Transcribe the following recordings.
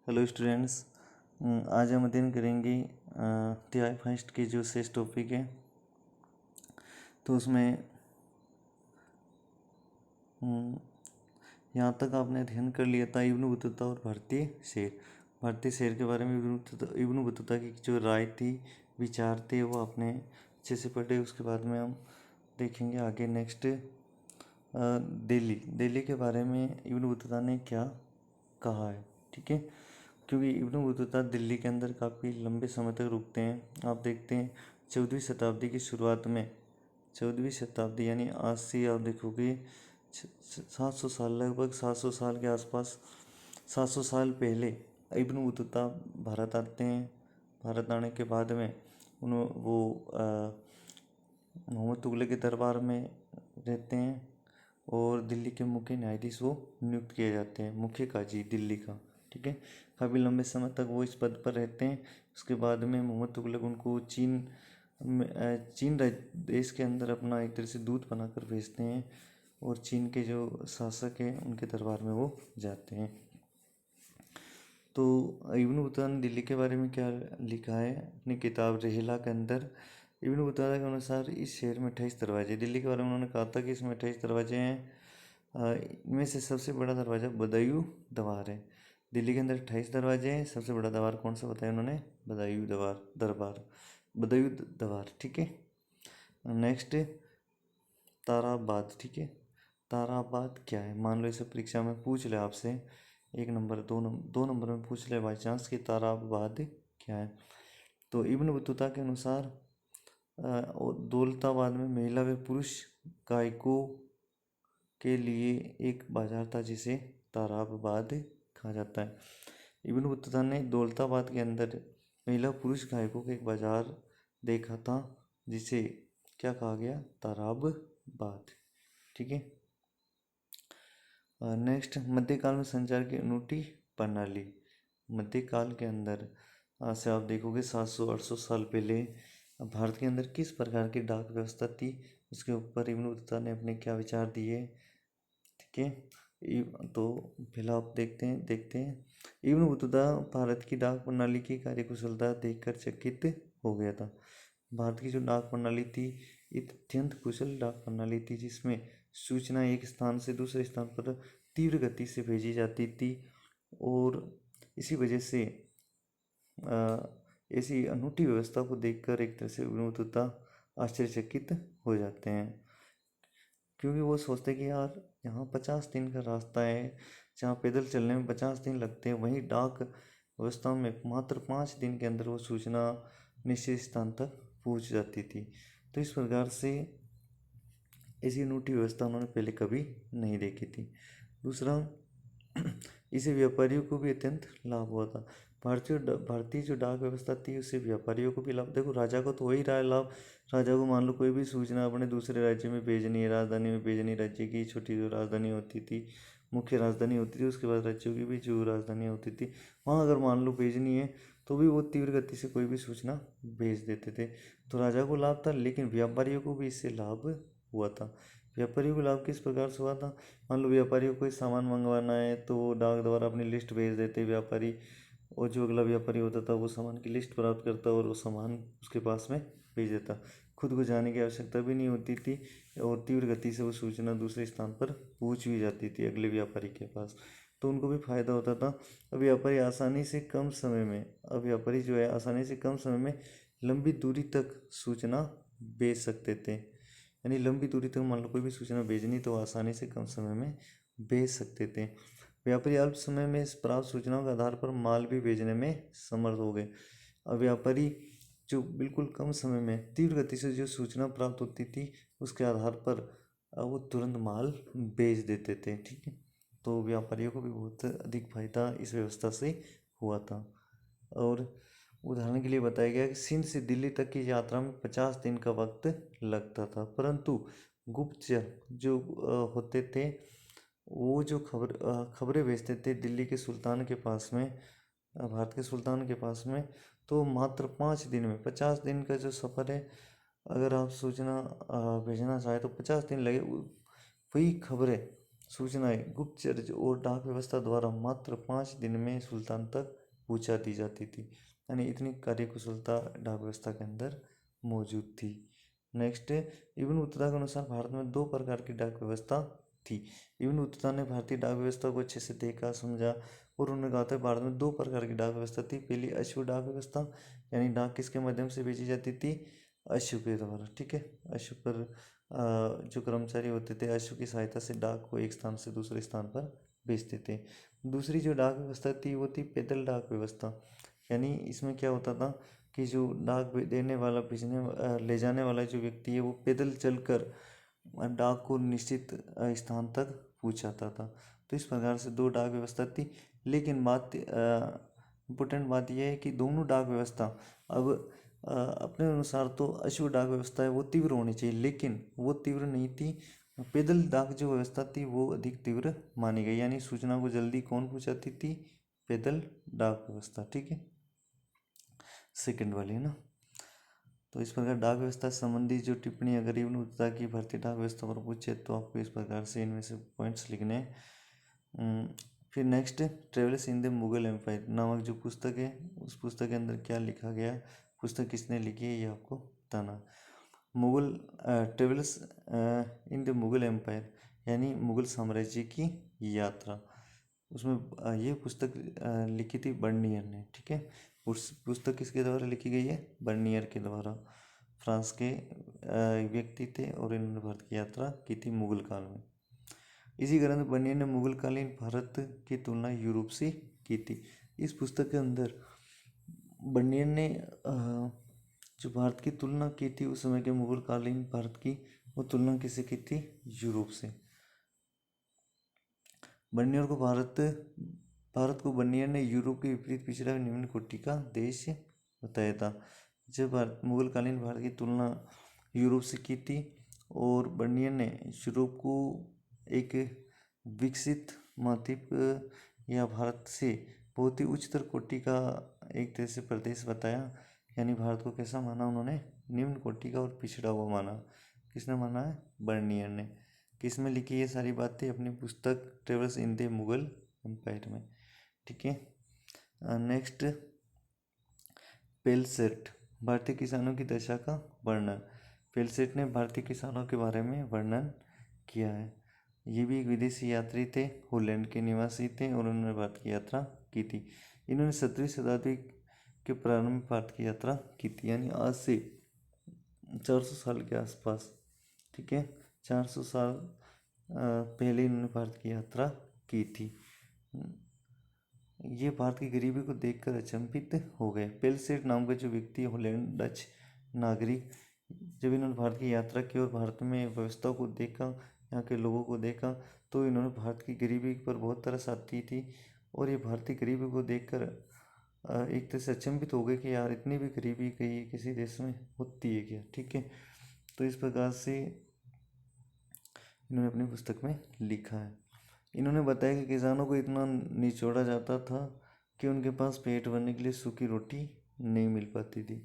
Hello students. आज हम अध्ययन करेंगे टीआई फर्स्ट के जो शेष टॉपिक है। तो उसमें यहाँ तक आपने अध्ययन कर लिया था इब्न बतूता और भारतीय शेर। भारतीय शेर के बारे में इब्न बतूता की जो राय थी, विचार थे, वो आपने अच्छे से पढ़े। उसके बाद में हम देखेंगे आगे नेक्स्ट दिल्ली के बारे में इब्न बतूता ने क्या कहा है। ठीक है, क्योंकि इब्न बतूता दिल्ली के अंदर काफ़ी लंबे समय तक रुकते हैं। आप देखते हैं 14वीं शताब्दी की शुरुआत में, 14वीं शताब्दी यानी आज से आप देखोगे 700 साल, लगभग 700 साल के आसपास, 700 साल पहले इब्न बतूता भारत आते हैं। भारत आने के बाद में वो मोहम्मद तुगलक के दरबार में रहते हैं और दिल्ली के मुख्य न्यायाधीश वो नियुक्त किए जाते हैं, मुख्य काजी दिल्ली का। ठीक है, काफ़ी लंबे समय तक वो इस पद पर रहते हैं। उसके बाद में मोहम्मद तुगलक उनको चीन देश के अंदर अपना एक तरह से दूत बनाकर भेजते हैं और चीन के जो शासक हैं उनके दरबार में वो जाते हैं। तो इब्न बतूता ने दिल्ली के बारे में क्या लिखा है अपनी किताब रेहिला के अंदर। इब्न बतूता के अनुसार इस शहर में 28 दरवाजे, दिल्ली के बारे में उन्होंने कहा था कि इसमें 28 दरवाजे हैं। इनमें से सबसे बड़ा दरवाज़ा बदायूं द्वार है। दिल्ली के अंदर 28 दरवाजे हैं। सबसे बड़ा द्वार कौन सा बताया उन्होंने? बदायूं द्वार। ठीक है, नेक्स्ट ताराबाद। ठीक है, ताराबाद क्या है? मान लो इसे परीक्षा में पूछ ले आपसे, 1 नंबर 2 नंबर में पूछ ले बाई चांस कि ताराबाद क्या है। तो इब्न बतूता के अनुसार दौलताबाद में महिला व पुरुष गायकों के लिए एक बाजार था जिसे ताराबाद कहा जाता है। इब्न बतूता ने दौलताबाद के अंदर महिला पुरुष गायकों का एक बाजार देखा था जिसे क्या कहा गया? ताराबाद। ठीक है, नेक्स्ट मध्यकाल में संचार की अनूठी प्रणाली। मध्यकाल के अंदर आज से आप देखोगे 700-800 साल पहले भारत के अंदर किस प्रकार की डाक व्यवस्था थी, उसके ऊपर इब्न बतूता ने अपने क्या विचार दिए। ठीक है, तो पहले आप देखते हैं इब्न बतूता भारत की डाक प्रणाली की कार्यकुशलता देखकर चकित हो गया था। भारत की जो डाक प्रणाली थी अत्यंत कुशल डाक प्रणाली थी, जिसमें सूचना एक स्थान से दूसरे स्थान पर तीव्र गति से भेजी जाती थी और इसी वजह से ऐसी अनूठी व्यवस्था को देखकर एक तरह से इब्न बतूता आश्चर्यचकित हो जाते हैं, क्योंकि वो सोचते कि यार यहाँ 50 दिन का रास्ता है, जहाँ पैदल चलने में 50 दिन लगते हैं, वहीं डाक व्यवस्था में मात्र 5 दिन के अंदर वो सूचना निश्चित स्थान तक पहुँच जाती थी। तो इस प्रकार से ऐसी अनूठी व्यवस्था उन्होंने पहले कभी नहीं देखी थी। दूसरा, इसे व्यापारियों को भी अत्यंत लाभ हुआ था। भारतीय जो डाक व्यवस्था थी उससे व्यापारियों को भी लाभ। देखो, राजा को तो हो ही रहा है लाभ। राजा को मान लो कोई भी सूचना अपने दूसरे राज्य में भेजनी है, राजधानी में भेजनी, राज्य की छोटी जो राजधानी होती थी, मुख्य राजधानी होती थी, उसके बाद राज्यों की भी जो राजधानी होती थी, वहाँ अगर मान लो भेजनी है तो भी वो तीव्र गति से कोई भी सूचना भेज देते थे। तो राजा को लाभ था, लेकिन व्यापारियों को भी इससे लाभ हुआ था। व्यापारियों को लाभ किस प्रकार से हुआ था? मान लो व्यापारियों को कोई सामान मंगवाना है तो वो डाक द्वारा अपनी लिस्ट भेज देते व्यापारी, और जो अगला व्यापारी होता था वो सामान की लिस्ट प्राप्त करता और वो सामान उसके पास में भेज देता। खुद को जाने की आवश्यकता भी नहीं होती थी और तीव्र गति से वो सूचना दूसरे स्थान पर पहुंच भी जाती थी अगले व्यापारी के पास, तो उनको भी फायदा होता था। अब व्यापारी जो है आसानी से कम समय में लंबी दूरी तक सूचना भेज सकते थे। यानी लंबी दूरी तक मान लो कोई भी सूचना भेजनी तो आसानी से कम समय में भेज सकते थे। व्यापारी अल्प समय में इस प्राप्त सूचनाओं के आधार पर माल भी भेजने में समर्थ हो गए। अब व्यापारी जो बिल्कुल कम समय में तीव्र गति से जो सूचना प्राप्त होती थी उसके आधार पर वो तुरंत माल भेज देते थे। ठीक है, तो व्यापारियों को भी बहुत अधिक फायदा इस व्यवस्था से हुआ था। और उदाहरण के लिए बताया गया कि सिंध से दिल्ली तक की यात्रा में 50 दिन का वक्त लगता था, परंतु गुप्तचर जो होते थे वो जो खबरें भेजते थे दिल्ली के सुल्तान के पास में, भारत के सुल्तान के पास में, तो मात्र 5 दिन में 50 दिन का जो सफ़र है, अगर आप सूचना भेजना चाहें तो 50 दिन लगे। वही खबरें सूचनाएं गुप्तचर और डाक व्यवस्था द्वारा मात्र 5 दिन में सुल्तान तक पहुंचा दी जाती थी। यानी इतनी कार्यकुशलता डाक व्यवस्था के अंदर मौजूद थी। नेक्स्ट, इब्न बतूता के अनुसार भारत में 2 प्रकार की डाक व्यवस्था थी। इब्न बतूता ने भारतीय डाक व्यवस्था को अच्छे से देखा, समझा और उन्होंने कहा था भारत में 2 प्रकार की डाक व्यवस्था थी। पहली अश्व डाक व्यवस्था, यानी डाक किसके माध्यम से भेजी जाती थी? अश्व के द्वारा। ठीक है, अश्व पर जो कर्मचारी होते थे अश्व की सहायता से डाक को एक स्थान से दूसरे स्थान पर भेजते थे। दूसरी जो डाक व्यवस्था थी वो थी पैदल डाक व्यवस्था। यानी इसमें क्या होता था कि जो डाक देने वाला भेजने ले जाने वाला जो व्यक्ति है वो पैदल चलकर डाक को निश्चित स्थान तक पहुंचाता था। तो इस प्रकार से 2 डाक व्यवस्था थी। लेकिन बात इम्पोर्टेंट बात यह है कि दोनों डाक व्यवस्था अब अपने अनुसार तो अश्व डाक व्यवस्था है वो तीव्र होनी चाहिए, लेकिन वो तीव्र नहीं थी। पैदल डाक जो व्यवस्था थी वो अधिक तीव्र मानी गई। यानी सूचना को जल्दी कौन पहुंचाती थी? पैदल डाक व्यवस्था। ठीक है, सेकंड वाली है ना। तो इस प्रकार डाक व्यवस्था संबंधी जो टिप्पणी अगर इब्न बतूता की भारतीय डाक व्यवस्था पर पूछे तो आपको इस प्रकार से इनमें से पॉइंट्स लिखने हैं। फिर next, Travels in the Mughal Empire नामक जो पुस्तक है उस पुस्तक के अंदर क्या लिखा गया है, पुस्तक किसने लिखी है, ये आपको बताना। Mughal Travels in the Mughal Empire यानी मुगल साम्राज्य की यात्रा, उसमें ये पुस्तक लिखी थी बर्नियर ने। ठीक है, उस पुस्तक किसके द्वारा लिखी गई है? बर्नियर के द्वारा। फ्रांस के व्यक्ति थे और इन्होंने भारत की यात्रा की थी मुगल काल में। इसी ग्रंथ बर्नियर ने मुगल कालीन भारत की तुलना यूरोप से की थी। इस पुस्तक के अंदर बर्नियर ने जो भारत की तुलना की थी उस समय के मुगल कालीन भारत की, वो तुलना किससे की थी? यूरोप से। बर्नियर को भारत को बर्नियर ने यूरोप के विपरीत पिछड़ा निम्न कोटि का देश बताया था। जब मुगल कालीन भारत की तुलना यूरोप से की थी और बर्नियर ने यूरोप को एक विकसित महाद्वीप या भारत से बहुत ही उच्चतर कोटि का एक तरह से प्रदेश बताया। यानी भारत को कैसा माना उन्होंने? निम्न कोटि का और पिछड़ा हुआ माना। किसने माना है? बर्नियर ने। किस में लिखी ये सारी बातें? अपनी पुस्तक Travels in the Mughal Empire में। ठीक है, नेक्स्ट, पेलसेट भारतीय किसानों की दशा का वर्णन। पेलसेट ने भारतीय किसानों के बारे में वर्णन किया है। ये भी एक विदेशी यात्री थे, हॉलैंड के निवासी थे और उन्होंने भारत की यात्रा की थी। इन्होंने 17वीं शताब्दी के प्रारंभ में भारत की यात्रा की थी, यानी आज से 400 साल के आसपास। ठीक है, 400 साल पहले इन्होंने भारत की यात्रा की थी। ये भारत की गरीबी को देखकर अचंभित हो गए। पेलसेट नाम का जो व्यक्ति हॉलैंड डच नागरिक, जब इन्होंने भारत की यात्रा की और भारत में व्यवस्था को देखा, यहाँ के लोगों को देखा, तो इन्होंने भारत की गरीबी पर बहुत तरस आती थी और ये भारतीय गरीबी को देखकर एक तरह से अचंभित हो गए कि यार इतनी भी गरीबी कहीं किसी देश में होती है क्या। ठीक है, तो इस प्रकार से इन्होंने अपनी पुस्तक में लिखा है। इन्होंने बताया कि किसानों को इतना निचोड़ा जाता था कि उनके पास पेट भरने के लिए सूखी रोटी नहीं मिल पाती थी।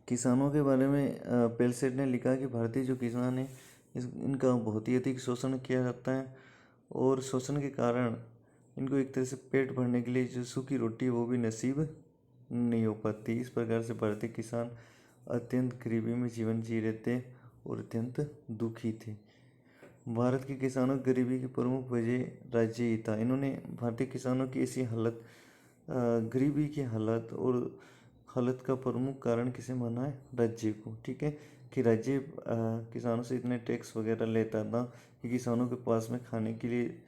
किसानों के बारे में पेलसेट ने लिखा कि भारतीय जो किसान हैं इनका बहुत ही अधिक शोषण किया जाता है और शोषण के कारण इनको एक तरह से पेट भरने के लिए जो सूखी रोटी वो भी नसीब नहीं हो पाती। इस प्रकार से भारतीय किसान अत्यंत गरीबी में जीवन जी रहे थे और अत्यंत दुखी थे। भारत के किसानों की गरीबी की प्रमुख वजह राज्य ही था। इन्होंने भारतीय किसानों की ऐसी हालत, गरीबी की हालत का प्रमुख कारण किसे माना है? राज्य को। ठीक है, कि राज्य किसानों से इतने टैक्स वगैरह लेता था कि किसानों के पास में खाने के लिए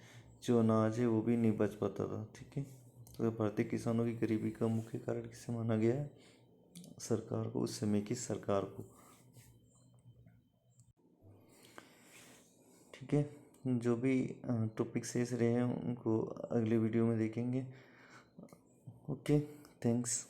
जो अनाज है वो भी नहीं बच पाता था। ठीक है, तो भारतीय किसानों की गरीबी का मुख्य कारण किसे माना गया है? सरकार को, उस समय की सरकार को। ठीक है, जो भी टॉपिक शेष रहे हैं उनको अगले वीडियो में देखेंगे। Okay, thanks.